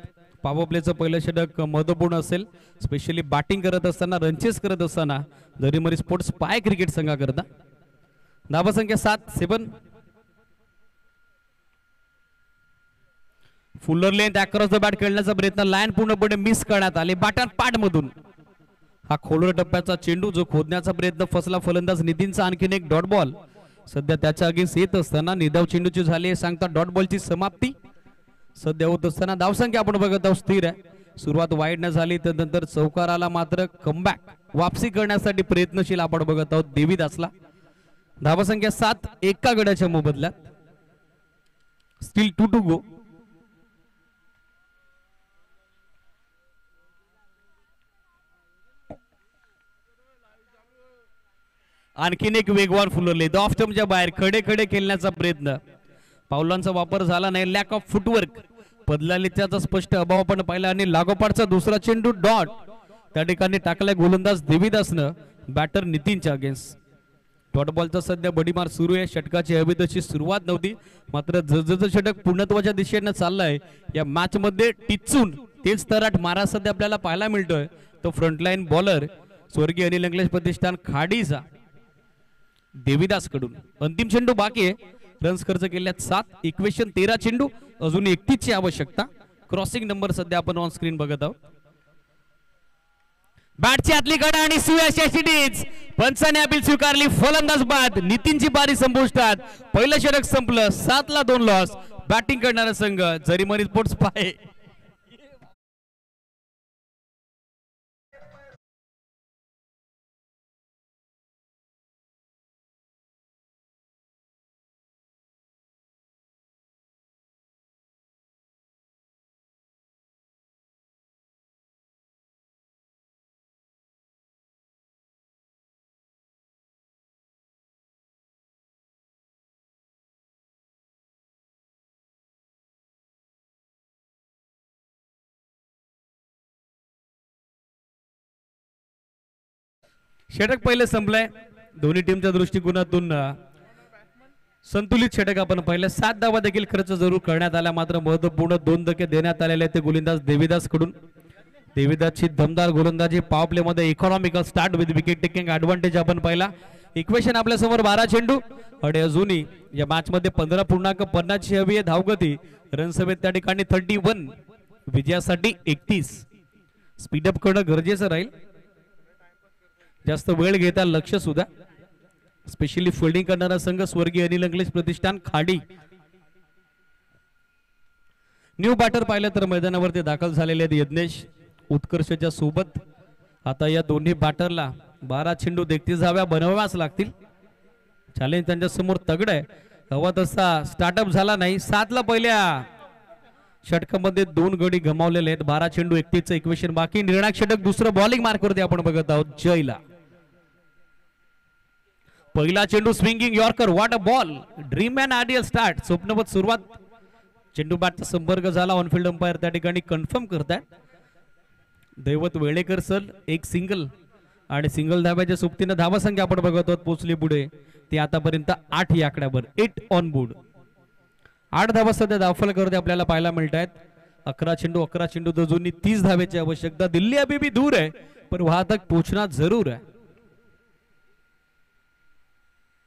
पॉवर प्लेचं पहिलं षटक महत्वपूर्ण असेल. स्पेशली बॅटिंग करत असताना, रनचेस करत असताना झरीमरी स्पोर्ट्स पाय क्रिकेट संघाकरता. धावसंख्या 7. Fuller length across the bat खेळण्याचा प्रयत्न लाईन पूर्णपणे मिस करण्यात आले. बॅटर पाठ मधून हा खोलर टप्प्याचा चेंडू जो खोदण्याचा प्रयत्न फसला फलंदाज नितीनचा. आणखीन एक डॉट बॉल सध्या त्याच्या अगेन्स्ट येत असताना निधाव चेंडूची झाली सांगता डॉट बॉलची समाप्ती सध्या होत असताना. धावसंख्या आपण बघत आहोत स्थिर आहे. सुरुवात वाईट न झाली त्यानंतर चौकाराला मात्र कमबॅक वापसी करण्यासाठी प्रयत्नशील आपण बघत आहोत देवीदासला. धावसंख्या 7 एका गड्याच्या मोबदल्यात. Still 2 to go. आणखीन एक वेगवान फुलरले. ऑफ स्टंपच्या बाहेर खडे खडे खेळण्याचा प्रयत्न. पावलांचा वापर झाला नाही. Lack of footwork. बदलालीचा स्पष्ट अभाव आपण पाहिला आणि लागोपाठचा दुसरा चेंडू डॉट त्या ठिकाणी टाकलाय गोलंदाज देवीदासनं बॅटर नितीनच्या अगेन्स्ट. डॉट बॉलचा सध्या बडीमार सुरू आहे. षटकाची हवी तशी सुरुवात नव्हती मात्र जसजसं षटक पूर्णत्वाच्या दिशेनं चाललंय या मॅच मध्ये टिचून तेच तराट मारा सध्या आपल्याला पाहायला मिळतोय. तो फ्रंटलाईन बॉलर स्वर्गीय अनिल अंकलेश प्रतिष्ठान खाडीचा देवीदास कडून. अंतिम चेंडू बाकी आहे. रन्स खर्च केल्यात 7. इक्वेशन 13 चेंडू. अजून 31 ची आवश्यकता. क्रॉसिंग नंबर सध्या आपण ऑन स्क्रीन बघत आहोत. बॅटची आतली कडा आणि सुयश पंचाने अपील स्वीकारली. फलंदाज बाद. नितीनची बारी संपुष्टात. पहिलं षटक संपलं. 7 ला 2 लॉस. बॅटिंग करणारा संघ झरीमरी स्पोर्ट्स पाय. षटक पहिले संपलंय. दोन्ही टीमच्या दृष्टिकोनातून संतुलित षटक आपण पाहिलं. 7 धावा देखील खर्च जरूर करण्यात आला, मात्र महत्वपूर्ण 2 धक्के देण्यात आलेले ते गोलंदाज देवीदास कडून. देवीदासची दमदार गोलंदाजी पॉवर प्ले मध्ये economical start with wicket taking advantage आपण पाहिला. इक्वेशन आपल्या समोर 12 चेंडू आणि अजूनही या मॅच मध्ये 15.50 ची हवी आहे धावगती. रन्स हवेत त्या ठिकाणी 31, विजयासाठी 31. स्पीडअप करणं गरजेचं राहील. जास्त वेळ घेता लक्ष सुद्धा. स्पेशली फिल्डिंग करणारा संघ स्वर्गीय अनिल अंकलेश प्रतिष्ठान खाडी. न्यू बॅटर पाहिलं तर मैदानावरती दाखल झालेले आहेत यज्ञेश उत्कर्षच्या सोबत. आता या दोन्ही बॅटरला 12 चेंडू 31 धाव्या बनवाव्याच लागतील. चॅलेंज त्यांच्या समोर तगड आहे. हवा तसा स्टार्टअप झाला नाही. 7 ला पहिल्या षटकामध्ये 2 गडी गमावलेले आहेत. 12 चेंडू 31चं इक्वेशन बाकी. निर्णायक षटक दुसरं बॉलिंग मार्कवरती आपण बघत आहोत. जयला पहिला चेंडू swinging yorker. What a ball. Dream and ideal start. स्वप्नवत सुरुवात. चेंडू बॅटचा संपर्क झाला. ऑनफिल्ड अंपायर त्या ठिकाणी कन्फर्म करतायत. दैवत वेळेकर सर एक सिंगल आणि सिंगल धाब्याच्या सोबतीनं धावासंख्या आपण बघत आहोत पोहोचली पुढे. ती आतापर्यंत 8 या आकड्यावर. 8 ऑन बोर्ड. 8 धावा सध्या धावफलकावरती आपल्याला पाहायला मिळत आहेत. 11 चेंडू अजूनही 30 धावेची आवश्यकता. दिल्ली अभी भी दूर है पर वहां तक पहुंचना जरूर है.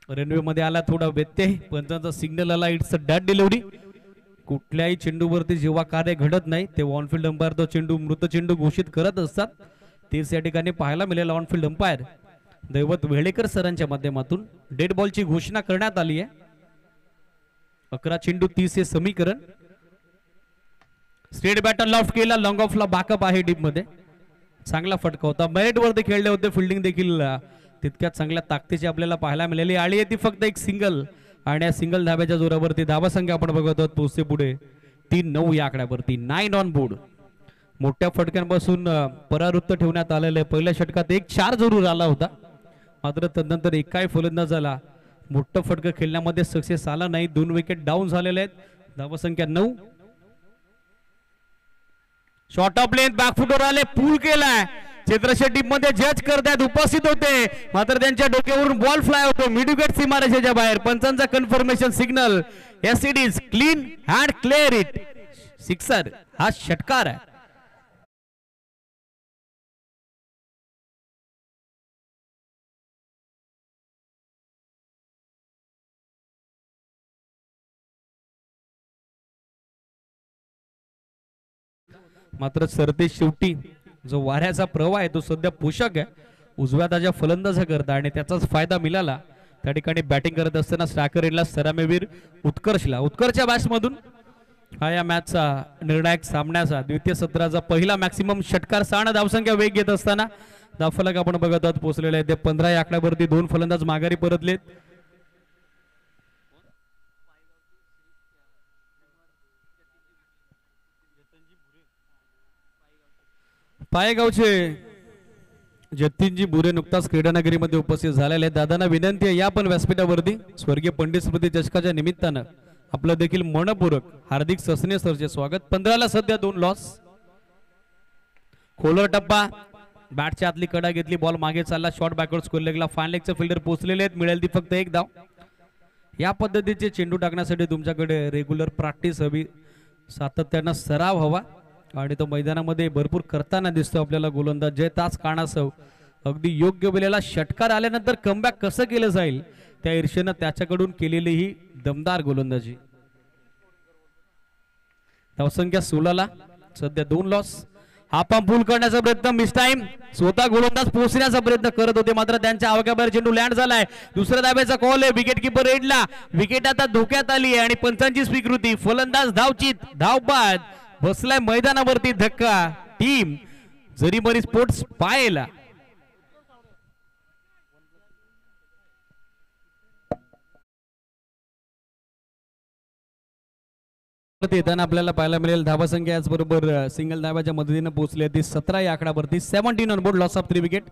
रनवे मध्ये आला थोडा व्यत्यय. पंचांचा सिग्नल आला. It's a dot delivery. कुठल्याही चेंडूवरती जेव्हा कार्य घडत नाही तेव्हा ऑनफिल्ड अंपायर तो चेंडू मृत चेंडू घोषित करत असतात. तेच या ठिकाणी पाहायला मिळेल. ऑनफिल्ड अंपायर दैवत वेळेकर सरांच्या माध्यमातून डेड बॉलची घोषणा करण्यात आली आहे. 11 चेंडू 30 हे समीकरण. स्ट्रेट बॅटर लॉफ्ट केला. लॉंग ऑफला बॅकअप आहे डीप मध्ये. चांगला फटका होता. मेरिट वरती खेळले होते. फिल्डिंग देखील तितक्यात चांगल्या ताकदीची आपल्याला पाहायला मिळाली. आली आहे ती फक्त एक सिंगल आणि या सिंगल धाब्याच्या जोरावरती धावासंख्या आपण बघत आहोत पोहोचते पुढे 3-9 या आकड्यावरती. 9 ऑन बोर्ड. मोठ्या फटक्यांपासून परावृत्त ठेवण्यात आलेलं आहे. पहिल्या षटकात 1-4 जरूर आला होता, मात्र तदनंतर एकाही फलंदाज झाला मोठं फटकं खेळण्यामध्ये सक्सेस आला नाही. 2 विकेट डाऊन झालेले आहेत. धावसंख्या 9. शॉर्ट ऑफ लेंथ बॅकफुटवर आले. पूल केलाय. चित्रशेट्टी मध्ये जज करतात उपस्थित होते, मात्र त्यांच्या डोक्यावरून बॉल फ्लाय होतो मिड विकेट सीमारेषेच्या बाहेर. पंचांचा confirmation signal. Yes it is clean hand clear it. Sixer. हा षटकार आहे. मात्र सरते शेवटी जो वाऱ्याचा प्रवाह आहे तो सध्या पोषक आहे उजव्या हाताच्या फलंदाजा करता आणि त्याचाच फायदा मिळाला. त्या ठिकाणी बॅटिंग करत असताना स्ट्रायकर एडला सलामीवीर उत्कर्षला. उत्कर्षच्या बॅट्समधून हा या मॅचचा निर्णायक सामन्याचा द्वितीय सत्राचा पहिला मॅक्सिमम षटकार. 6 धावसंख्या वेग घेत असताना धावफलक आपण बघत आहोत पोहोचलेले आहे ते 15 या आकड्यावरती. 2 फलंदाज माघारी परतलेत. पायगावचे जतीनजी बुरे नुकताच क्रीडानगरीमध्ये उपस्थित झालेले आहेत. दादांना विनंती आहे या पण व्यासपीठावरती स्वर्गीय पंडित स्मृती चषकाच्या निमित्तानं आपलं देखील मनपूर्वक हार्दिक ससने सरचे स्वागत. 15 ला सध्या 2 लॉस. खोलर टप्पा. बॅटच्या आतली कडा घेतली. बॉल मागे चालला. शॉर्ट बॅकवर्ड स्कोर लेगला. फाईन लेगचे फिल्डर पोहोचलेले आहेत. मिळेल ती फक्त 1 धाव. या पद्धतीचे चेंडू टाकण्यासाठी तुमच्याकडे रेग्युलर प्रॅक्टिस हवी, सातत्यानं सराव हवा आणि तो मैदानामध्ये भरपूर करताना दिसतो आपल्याला गोलंदाज जय तास काणासव. अगदी योग्य वेळेला षटकार आल्यानंतर कमबॅक कसं केलं जाईल त्या ईर्षेनं त्याच्याकडून केलेली ही दमदार गोलंदाजी. धावसंख्या 16 ला सध्या 2 लॉस. हा पंप पूल करण्याचा प्रयत्न मिस टाइम. स्वतः गोलंदाज पोहोचण्याचा प्रयत्न करत होते, मात्र त्यांच्या आवाक्याबाहेर चेंडू लँड झालाय. दुसऱ्या धाब्याचा कॉल आहे. Wicket keeper एडला. विकेट आता धोक्यात आली आहे आणि पंचांची स्वीकृती. फलंदाज धावचित. धाव बाद. बसलाय मैदानावरती धक्का. टीम जरीमरी स्पोर्ट्स पायला. येताना आपल्याला पाहायला मिळेल धावासंख्या याचबरोबर सिंगल धाव्याच्या मदतीने पोहोचली ती 17 या आकड्यावरती. 17 on board. Loss of 3 wicket.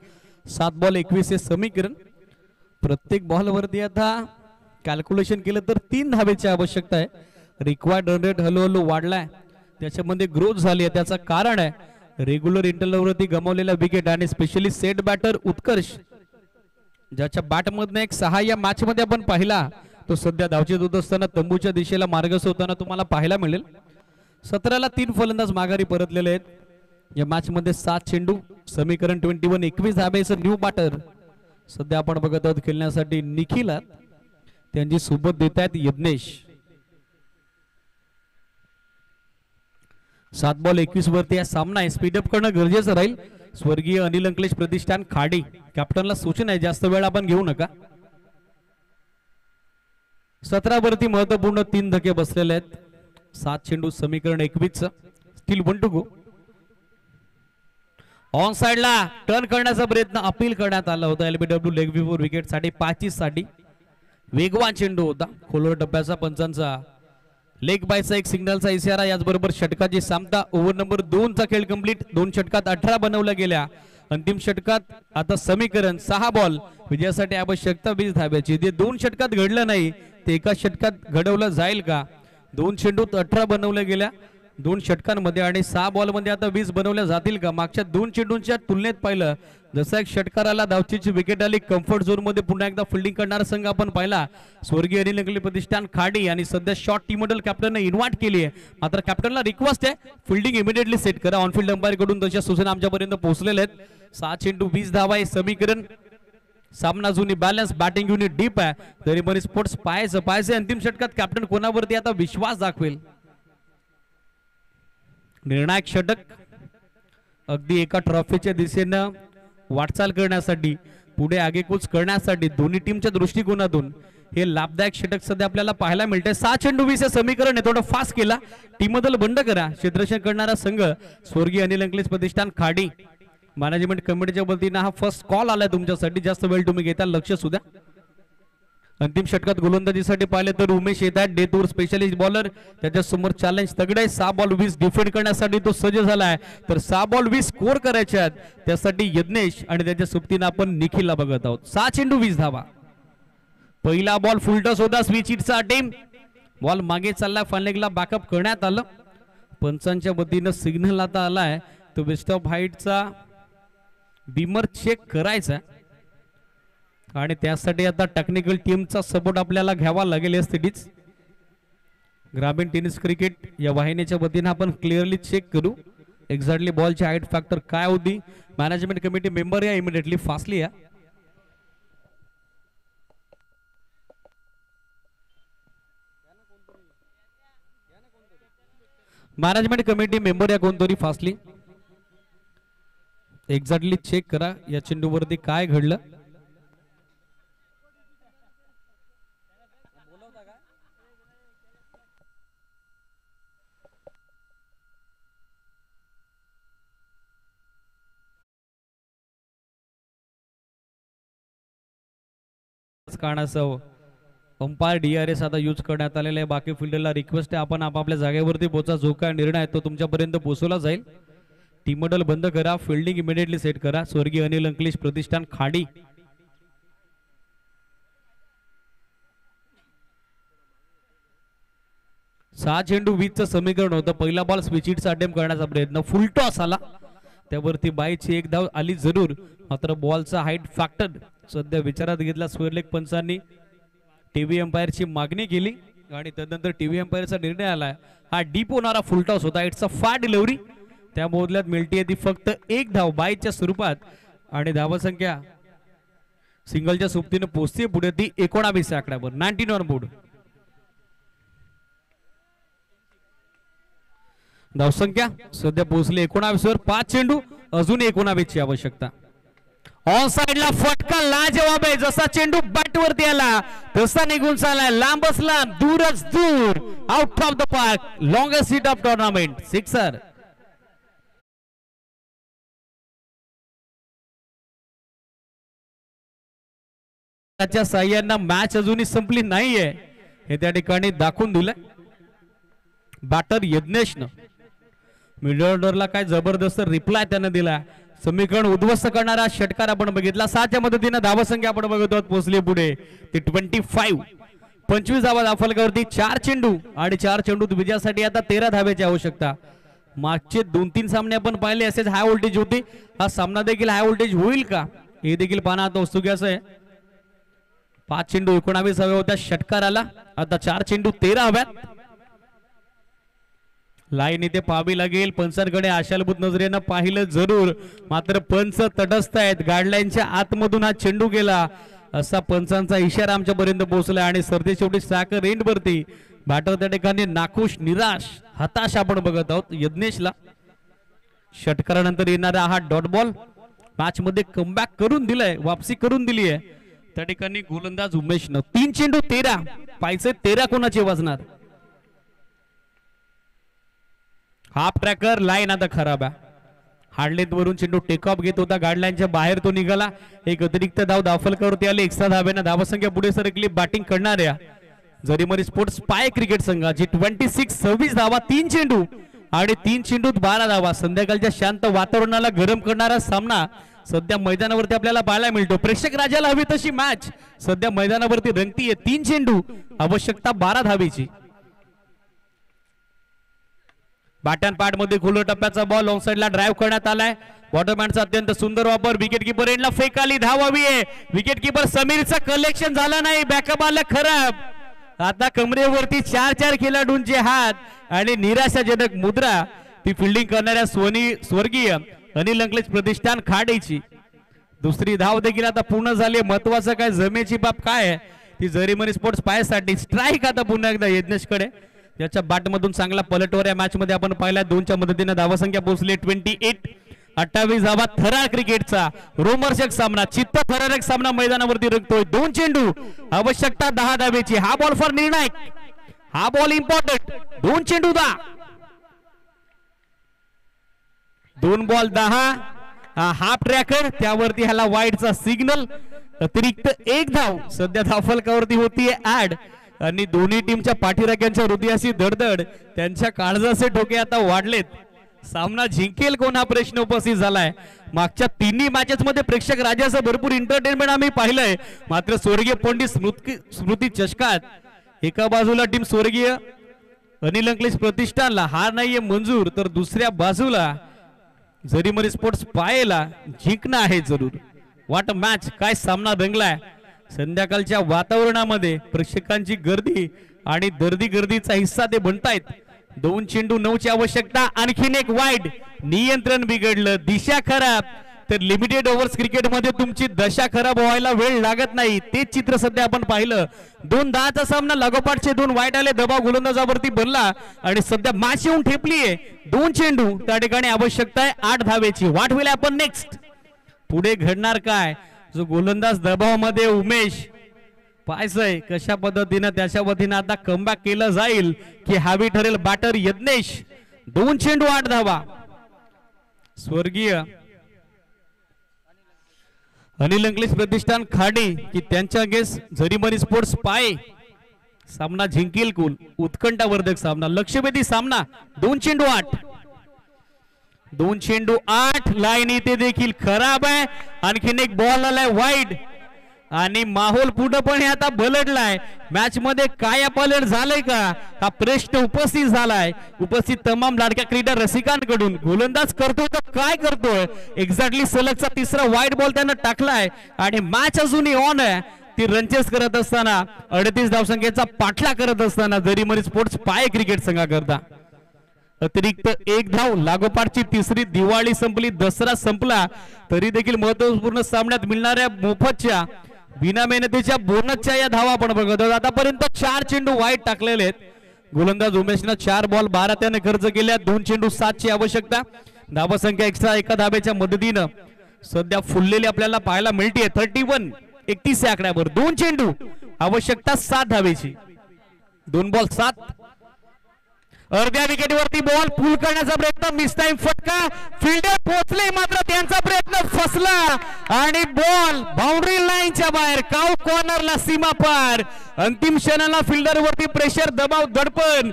7 ball 21 हे समीकरण. प्रत्येक बॉलवरती आता कॅल्क्युलेशन केलं तर 3 धावेची आवश्यकता आहे. रिक्वायर्ड रन रेट हळूहळू वाढलाय, त्याच्यामध्ये ग्रोथ झाली आहे. त्याचं कारण आहे रेग्युलर इंटरव्हलवरती गमावलेल्या विकेट आणि स्पेशली सेट बॅटर उत्कर्ष ज्याच्या बॅटमधनं एक 6 या मॅच मध्ये आपण पाहिला तो सध्या धावचीत होत असताना तंबूच्या दिशेला मार्गस्थ होताना तुम्हाला पाहायला मिळेल. 17ला 3 फलंदाज माघारी परतलेले आहेत या मॅच मध्ये. 7 चेंडू, समीकरण 21, 21 धाब्याचं न्यू बॅटर सध्या आपण बघत आहोत खेळण्यासाठी निखिल. त्यांची सोबत देत आहेत यज्ञेश. 7 बॉल 21 वरती हा सामना आहे. स्पीडअप करणं गरजेचं राहील. स्वर्गीय अनिल अंकलेश प्रतिष्ठान खाडी कॅप्टनला सूचना आहे जास्त वेळ आपण घेऊ नका. 17 वरती महत्वपूर्ण 3 धके बसलेले आहेत. 7 चेंडू, समीकरण 21 स्टील 1 टू गो. ऑन साइडला टर्न करण्याचा प्रयत्न अपील करण्यात आला होता एलबीडब्ल्यू लेग बिफोर विकेट साठी 5 साठी. वेगवान चेंडू होता. खोलवर टप्प्याचा पंचांचा लेग बायचा एक सिग्नलचा इशारा. याचबरोबर षटकाची सामता. ओव्हर नंबर 2 चा खेळ कंप्लीट. 2 षटकात 18 बनवल्या गेल्या. अंतिम षटकात आता समीकरण 6 बॉल विजयासाठी आवश्यकता 20 धाब्याची. जे 2 षटकात घडलं नाही ते एका षटकात घडवलं जाईल का? 2 चेंडूत 18 बनवल्या गेल्या 2 षटकांमध्ये आणि 6 बॉल मध्ये आता 20 बनवल्या जातील का? मागच्या 2 चेंडूंच्या तुलनेत पाहिलं जसा एक षटकाराला धावचीची विकेट आली. कम्फर्ट झोन मध्ये पुन्हा एकदा फिल्डिंग करणारा संघ आपण पाहिला स्वर्गीय अनिल अंकले प्रतिष्ठान खाडी. आणि सध्या शॉर्ट टीम मॉडेल कॅप्टनने इन्व्हाइट केली आहे. मात्र कॅप्टनला रिक्वेस्ट आहे फिल्डिंग इमिडिएटली सेट करा. ऑनफिल्ड अंपायर कडून तशा सूचना आमच्यापर्यंत पोहोचलेल्या आहेत. 6 चेंडू 20 धावा आहे समीकरण. सामना जुनी बॅलन्स, बॅटिंग युनिट डीप आहे. तरी पण स्पोर्ट्स पाहायचं अंतिम षटकात कॅप्टन कोणावरती आता विश्वास दाखवेल. निर्णायक षटक अगदी एका ट्रॉफीच्या दिशेनं वाटचाल करण्यासाठी, पुढे आगेकूच करण्यासाठी दोन्ही टीमच्या दृष्टिकोनातून हे लाभदायक षटक सध्या आपल्याला पाहायला मिळते. 6 चेंडू 20 समीकरण आहे. थोडं फास्ट केला. टीम बदल बंद करा. क्षेत्ररक्षण करणारा संघ स्वर्गीय अनिल अंकलेश प्रतिष्ठान खाडी. मॅनेजमेंट कमिटीच्या वतीनं हा फर्स्ट कॉल आलाय तुमच्यासाठी. जास्त वेळ तुम्ही घेता लक्ष सुद्धा. अंतिम षटकात गोलंदाजीसाठी पाहिले तर उमेश येतात डेतूर स्पेशलिस्ट बॉलर. त्याच्या समोर चॅलेंज तगडे. 6 बॉल 20 डिफेंड करण्यासाठी तो सज्ज झालाय. तर 6 बॉल 20 स्कोर करायचे आहेत त्यासाठी यज्ञेश आणि त्याच्या सोबतीनं आपण निखिलला बघत आहोत. 6 चेंडू 20 धावा. पहिला बॉल फुलटॉस होता स्विचिटचा टीम. बॉल मागे चालला. फायनलला बॅकअप करण्यात आलं. पंचांच्या वतीनं सिग्नल आता आलाय तो वेस्ट ऑफ हाईटचा बीमर चेक करायचा आणि त्यासाठी आता टेक्निकल टीमचा सपोर्ट आपल्याला घ्यावा लागेल. या स्थितीत ग्रामीण टेनिस क्रिकेट या वाहिनीच्या वतीनं आपण क्लिअरली चेक करू एक्झॅक्टली बॉलची हाईट फॅक्टर काय होती. मॅनेजमेंट कमिटी मेंबर या इमिडिएटली फास्टली या. मॅनेजमेंट कमिटी मेंबर या कोणतरी फास्टली एक्झॅक्टली चेक करा या चेंडूवरती काय घडलं. कारणास्तव अंपायर DRS आता यूज करण्यात आलेला आहे. बाकी फिल्डरला रिक्वेस्ट आहे आपण आपापल्या जागेवरती पोहोचा. जो काय निर्णय आहे तो तुमच्यापर्यंत पोहोचवला जाईल. टीम मॉडेल बंद करा. फिल्डिंग इमिडिएटली सेट करा. स्वर्गीय अनिल अंकलेश प्रतिष्ठान खाडी. सहा चेंडू 20 समीकरण होतं. पहिला बॉल स्विचिटचा अटेम्प्ट करण्याचा प्रयत्न. फुल टॉस आला. त्यावरती बाईची एक धाव आली जरूर. मात्र बॉलचा हाईट फॅक्टर सध्या विचारात घेतला. स्क्वेअरलेग पंचांनी टीव्ही अंपायरची मागणी केली आणि त्यानंतर टीव्ही अंपायरचा निर्णय आला. हा डीप होणारा फुल टॉस होता. इट्स अ फार डिलिव्हरी. त्या मोदल्यात मिळते ती फक्त एक धाव बाईच्या स्वरूपात आणि धावसंख्या सिंगलच्या सोबतीने पोहोचते पुढे ती 19 आकड्यावर. 19 ऑन बोर्ड. धावसंख्या सध्या पोहोचली 19 वर. 5 चेंडू अजून 19 ची आवश्यकता. ऑन साइडला फटका लाजवाब आहे. जसा चेंडू बॅट वरती आला तसा निघून चाललाय. लांबच लांब दूरच दूर. Out of the park. Longest hit of tournament. Sixer. त्याच्या साह्यानं मॅच अजूनही संपली नाहीये हे त्या ठिकाणी दाखवून दिलं बॅटर यज्ञेशनं. मिडल ऑर्डरला काय जबरदस्त रिप्लाय त्यानं दिला. समीकरण उद्ध्वस्त करणारा षटकार आपण बघितला. 6च्या मदतीनं धावसंख्या आपण बघतो पोहोचली पुढे ते 25. 25 धावा धावफलकावरती. 4 चेंडू आणि 4 चेंडू विजयासाठी आता 13 धाव्याची आवश्यकता. मागचे 2-3 सामने आपण पाहिले असेच हाय व्होल्टेज होते. हा सामना देखील हाय व्होल्टेज होईल का हे देखील पाहणं आता उत्सुक आहे. 5 चेंडू 19 हव्या होत्या षटकाराला, आता 4 चेंडू 13 हव्यात. लाईन इथे पाहावी लागेल. पंचांकडे आशालभूत नजरेनं पाहिलं जरूर, मात्र पंच तटस्थ आहेत. गाडलाईनच्या आतमधून हा चेंडू गेला असा पंचांचा इशारा आमच्यापर्यंत पोहोचला आणि सरते शेवटी साखर एंड वरती. बॅटर त्या ठिकाणी नाखुश, निराश, हताश आपण बघत आहोत. यज्ञेशला षटकारानंतर येणारा हा डॉट बॉल मॅच मध्ये कमबॅक करून दिलाय, वापसी करून दिली आहे त्या ठिकाणी गोलंदाज उमेशनं. 3 चेंडू 13, पायचे 13 कोणाचे वाजणार. हाफ ट्रॅकर लाईन आता खराब आहे. हार्डलेत वरून चेंडू टेक ऑफ घेत होता, गाडलाईनच्या बाहेर तो निघाला. एक अतिरिक्त धाव दाफलकरवरती आले. एक्स्ट्रा धाब्यानं धावसंख्या पुढे सरकली. बॅटिंग करणाऱ्या जरीमरी स्पोर्ट्स स्पाय क्रिकेट संघाची 26 धावा, 3 चेंडू आणि 3 चेंडूत 12 धावा. संध्याकाळच्या शांत वातावरणाला गरम करणारा सामना सध्या मैदानावरती आपल्याला पाहायला मिळतो. प्रेक्षक राजाला हवी तशी मॅच सध्या मैदानावरती रंगतीये. 3 चेंडू, आवश्यकता 12 धावेची. बॅटन पॅड मध्ये खुलं टप्प्याचा बॉल ऑन साइडला ड्राइव्ह करण्यात आलाय. बॉटरमॅनचा अत्यंत सुंदर वापर. विकेट किपर एंडला फेक आली, धाव हवी आहे. विकेट किपर समीरचं कलेक्शन झालं नाही, बॅकअप आलं खराब. आता कमरेवरती 4 खेळाडूंचे हात आणि निराशाजनक मुद्रा ती फिल्डिंग करणाऱ्या स्वर्गीय अनिल अंकलेश प्रतिष्ठान खाडेची. दुसरी धाव देखील आता पूर्ण झाली. महत्वाचं काय, जमेची बाब काय आहे ती जरीमनी स्पोर्ट्स पायासाठी. स्ट्राईक आता पुन्हा एकदा यज्ञेशकडे, त्याच्या बॅटमधून चांगला पलटवर या मॅच मध्ये आपण पाहिला. 2च्या मदतीने धावसंख्या पोहोचली 28. 28 धावा. थरार क्रिकेटचा रोमहर्षक सामना, चित्त थरारक सामना मैदानावरती रंगतोय. 2 चेंडू, आवश्यकता 10 धावेची. हा बॉल फॉर निर्णायक, हा बॉल इम्पॉर्टंट. 2 चेंडू 10, 2 बॉल 10. हाफ ट्रॅकर, त्यावरती ह्याला वाईडचा सिग्नल. अतिरिक्त 1 धाव सध्या धावफलकावरती होतीये ऍड आणि दोन्ही टीमच्या पाठीराख्यांच्या हृदयाची धडधड, त्यांच्या काळजाचे ठोके आता वाढलेत. सामना जिंकेल कोण हा प्रश्न उपस्थित झालाय. मागच्या 3 मॅचेस मध्ये प्रेक्षक राजाचं भरपूर एंटरटेनमेंट आम्ही पाहिलंय, मात्र स्वर्गीय पंडित स्मृती चषकात एका बाजूला टीम स्वर्गीय अनिल अंकलेश प्रतिष्ठानला हार नाहीये मंजूर, तर दुसऱ्या बाजूला जरीमरी स्पोर्ट्स पायला जिंकणं आहे जरूर. वाट मॅच, काय सामना रंगलाय. संध्याकाळच्या वातावरणामध्ये प्रेक्षकांची गर्दी आणि गर्दीचा हिस्सा ते बनतायत. 2 चेंडू 9ची आवश्यकता. आणखीन एक वाईड, नियंत्रण बिघडलं, दिशा खराब. तर लिमिटेड ओव्हर्स क्रिकेटमध्ये तुमची दशा खराब व्हायला वेळ लागत नाही, तेच चित्र सध्या आपण पाहिलं. 2-10चा सामना, लागोपाठचे 2 वाईट आले, दबाव गोलंदाजावरती बनला आणि सध्या मॅच येऊन ठेपलीये. 2 चेंडू, त्या ठिकाणी आवश्यकता आहे 8 धावेची. वाट होईल आपण नेक्स्ट, पुढे घडणार काय. जो गोलंदाज दबावामध्ये उमेश पाहायचंय कशा पद्धतीनं त्याच्या वतीनं आता कमबॅक केलं जाईल की हॅवी ठरेल बॅटर यज्ञेश. 2 चेंडू 8 धावा. स्वर्गीय अनिल अंकलेश प्रतिष्ठान खाडी की त्यांच्या गेस जरीमनी स्पोर्ट्स पाय सामना जिंकेल कोण. उत्कंठावर्धक सामना, लक्षवेधी सामना. 2 चेंडू 8, 2 चेंडू 8. लाईन इथे देखील खराब आहे. आणखीन एक बॉल आलाय वाईड आणि माहोल पूर्णपणे आता बलटलाय. मॅच मध्ये काय अपलट झालंय का हा प्रश्न उपस्थित झालाय उपस्थित तमाम लाडक्या क्रीडा रसिकांकडून. गोलंदाज करतोय तर काय करतोय एक्झॅक्टली. सलगचा 3रा वाईड बॉल त्यानं टाकलाय आणि मॅच अजूनही ऑन आहे. ती रनचेस करत असताना 38 धावसंख्येचा पाठला करत असताना जरीमनी स्पोर्ट्स पाय क्रिकेट संघाकरता अतिरिक्त 1 धाव. लागोपाठची 3री दिवाळी संपली, दसरा संपला, तरी देखील महत्वपूर्ण सामन्यात मिळणाऱ्या मोफतच्या बिना मेहनतीच्या बोनसच्या या धावा आपण बघत आहोत. आतापर्यंत 4 चेंडू वाईट टाकलेले आहेत. गोलंदाज उमेशनं 4 बॉल 12 त्याने खर्च केल्या. 2 चेंडू 7ची आवश्यकता. धावसंख्या एक्स्ट्रा 1 धावेच्या मदतीनं सध्या फुललेली आपल्याला पाहायला मिळते. 31 या आकड्यावर. 2 चेंडू, आवश्यकता 7 धावेची. 2 बॉल 7. अर्ध्या विकेटवरती बॉल पूल करण्याचा प्रयत्न, मिस टाइम फटका. फिल्डर पोहोचले मात्र त्यांचा प्रयत्न फसला आणि बॉल बाउंड्री लाईनच्या बाहेर. काउ कॉर्नरला सीमा पार. अंतिम क्षणाला फिल्डर वरती प्रेशर, दबाव, दडपण.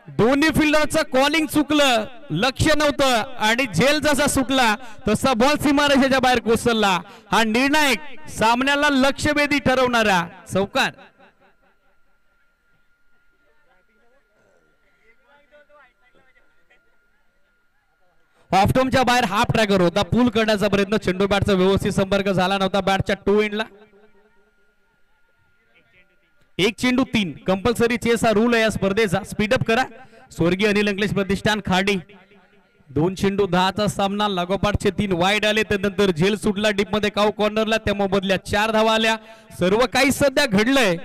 दोन्ही फिल्डरचं कॉलिंग चुकलं, लक्ष नव्हतं आणि झेल जसा सुटला तसा बॉल सीमारेषेच्या बाहेर कोसळला. हा निर्णायक सामन्याला लक्षवेधी ठरवणारा चौकार. ऑफटॉमच्या बाहेर हाफ ट्रॅकर होता, पूल करण्याचा प्रयत्न. चेंडू बॅटचा व्यवस्थित संपर्क झाला नव्हता बॅटच्या टू एंडला. एक चेंडू 3 कंपल्सरी चेस हा रूल आहे या स्पर्धेचा. स्पीडअप करा. स्वर्गीय अनिल अंकलेश प्रतिष्ठान खाडी. 2 चेंडू 10चा सामना. लागोपाठचे 3 वाईड आले. त्यानंतर झेल सुटला डीप मध्ये काऊ कॉर्नरला. त्या मोबदल्या 4 धावा आल्या. सर्व काही सध्या घडलंय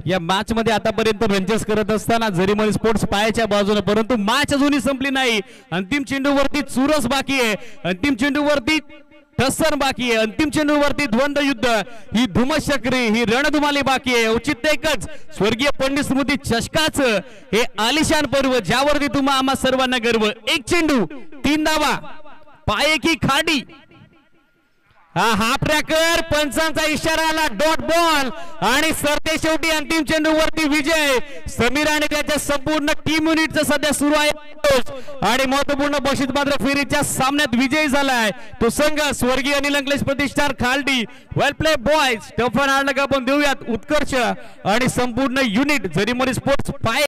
या मॅच मध्ये आतापर्यंत बेंचेस करत असताना जरीमल स्पोर्ट्स पायाच्या बाजूने, परंतु मॅच अजूनही संपली नाही. अंतिम चेंडूवरती चुरस बाकी आहे. अंतिम चेंडूवरती ठस्सन बाकी आहे. अंतिम चेंडूवरती द्वंद्व युद्ध, ही धुमश्चक्री, ही रणधुमाली बाकी आहे. औचित्य एकच, स्वर्गीय पंडित स्मृती चषकाचं हे आलिशान पर्व ज्यावरती तुम्हा आम्हा सर्वांना गर्व. 1 चेंडू 3 धावा. पाये की खाडी. हा हाफ ट्रॅकर, पंचांचा इशारा आला. डॉट बॉल आणि सरते शेवटी अंतिम चेंडूवरती विजय. समीर आणि त्याच्या संपूर्ण टीम युनिटचं सध्या सुरू आहे आणि महत्वपूर्ण बक्षीस पात्र फेरीच्या सामन्यात विजयी झालाय तो संघ स्वर्गीय अनिल अंकलेश प्रतिष्ठान खालडी. वेल प्ले बॉयज. टफन हार्ड आपण देऊयात उत्कर्ष आणि संपूर्ण युनिट जरीमोरी स्पोर्ट्स पाय